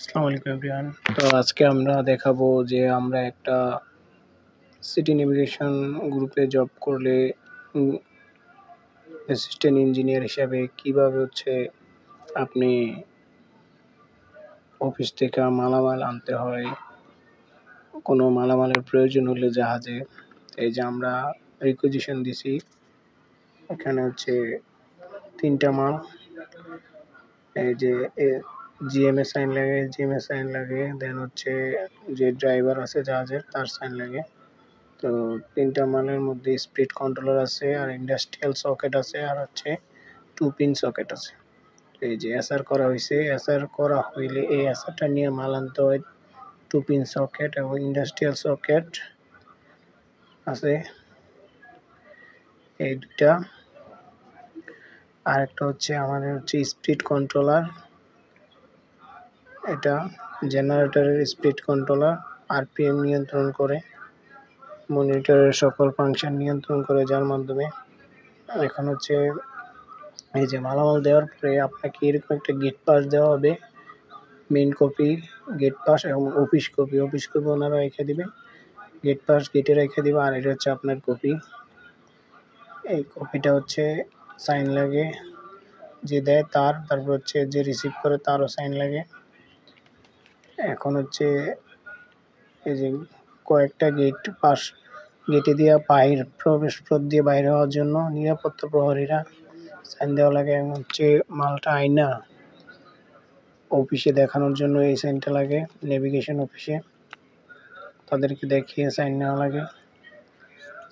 আসসালামু আলাইকুম এভরিওয়ান। তো আজকে আমরা দেখাবো যে আমরা একটা সিটি নেভিগেশন গ্রুপে জব করলে অ্যাসিস্ট্যান্ট ইঞ্জিনিয়ার হিসাবে কিভাবে আপনি অফিস থেকে মালামাল আনতে হয়, কোনো মালামালের প্রয়োজন হলে জাহাজে। এই যে আমরা রিকুইজিশন দিছি, এখানে 3টা মাল। এই যে জিএমএ সাইন লাগে, দেন যে ড্রাইভার আছে জাহাজের তার সাইন লাগে। তো 3টা মালের মধ্যে স্পিড কন্ট্রোলার আছে, আর ইন্ডাস্ট্রিয়াল সকেট আছে, আর 2 পিন সকেট আছে। এই যে এসআর করা হয়েছে, এসআর করা হইলে এই এসআরটা নিয়ে মাল আনতে হয়। 2 পিন সকেট এবং ইন্ডাস্ট্রিয়াল সকেট আছে এই দুটা। আর একটা আমাদের স্পিড কন্ট্রোলার, এটা জেনারেটরের স্পিড কন্ট্রোলার, আরপিএম নিয়ন্ত্রণ করে, মনিটরের সকল ফাংশন নিয়ন্ত্রণ করে, যার মাধ্যমে এখন এই যে মালামাল দেওয়ার পরে আপনাকে এরকম একটা গেট পাস দেওয়া হবে, মেইন কপি, গেট পাস এবং অফিস কপি ওনারা রেখে দিবে, গেট পাস গেটে রেখে দিবে। আর এটা আপনার কপি। এই কপিটা সাইন লাগে যে দেয় তারপর যে রিসিভ করে তারও সাইন লাগে। এখন এই যে কয়েকটা গেট পাস, গেটে দিয়ে প্রবেশ পথ দিয়ে বাইরে হওয়ার জন্য নিরাপত্তা প্রহরীরা সাইন দেওয়া লাগে, এবং মালটা আইনা অফিসে দেখানোর জন্য এই সাইনটা লাগে। নেভিগেশন অফিসে তাদেরকে দেখিয়ে সাইন নেওয়া লাগে।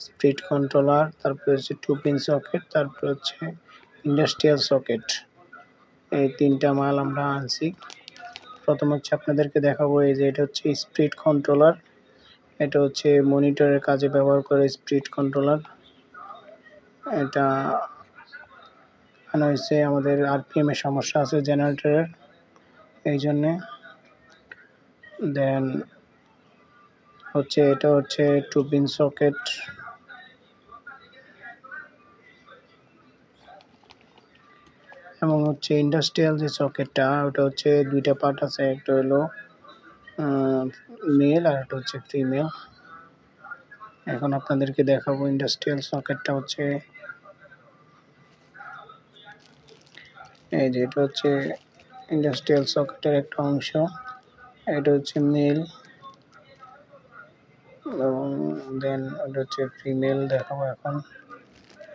স্পিড কন্ট্রোলার, তারপরে 2 পিন সকেট, তারপরে ইন্ডাস্ট্রিয়াল সকেট। এই 3টা মাল আমরা আনছি। প্রথম আপনাদেরকে দেখাবো, এই যে এটা স্পিড কন্ট্রোলার। এটা মনিটরের কাজে ব্যবহার করে স্পিড কন্ট্রোলার। এটা আমাদের আরপিএম এর সমস্যা আছে জেনারেটরের, এই জন্যে। দেন এটা 2 পিন সকেট, এবং ইন্ডাস্ট্রিয়াল যে সকেটটা, ওটা 2টা পার্ট আছে, একটা হলো মেল আর একটা ফিমেল। এখন আপনাদেরকে দেখাবো ইন্ডাস্ট্রিয়াল সকেটটা। এই যে এটা ইন্ডাস্ট্রিয়াল সকেটের একটা অংশ, এটা মেল, এবং দেন এটা ফিমেল দেখাবো এখন।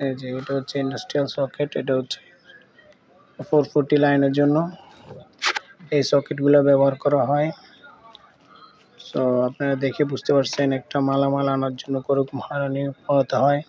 এই যে এটা ইন্ডাস্ট্রিয়াল সকেট, এটা 440 লাইনের জন্য এই সকেটগুলো ব্যবহার করা হয়। সো আপনারা দেখে বুঝতে পারছেন একটা মালামাল আনার জন্য কোরকম হয়রানি পোহাতে হয়।